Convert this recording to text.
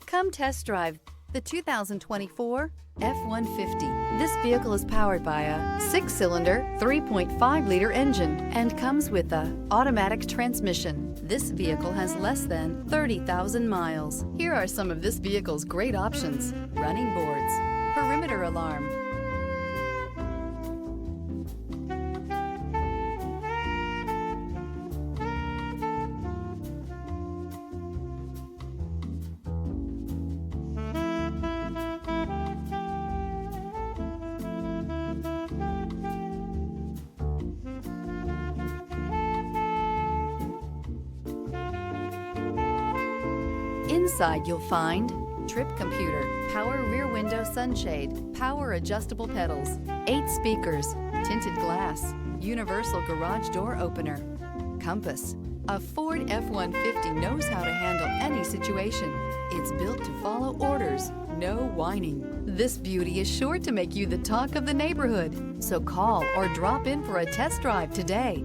Come test drive the 2024 F-150. This vehicle is powered by a 6-cylinder, 3.5-liter engine and comes with a automatic transmission. This vehicle has less than 30,000 miles. Here are some of this vehicle's great options: running boards, perimeter alarm, Inside you'll find trip computer, power rear window sunshade, power adjustable pedals, 8 speakers, tinted glass, universal garage door opener, compass. A Ford F-150 knows how to handle any situation. It's built to follow orders, no whining. This beauty is sure to make you the talk of the neighborhood. So call or drop in for a test drive today.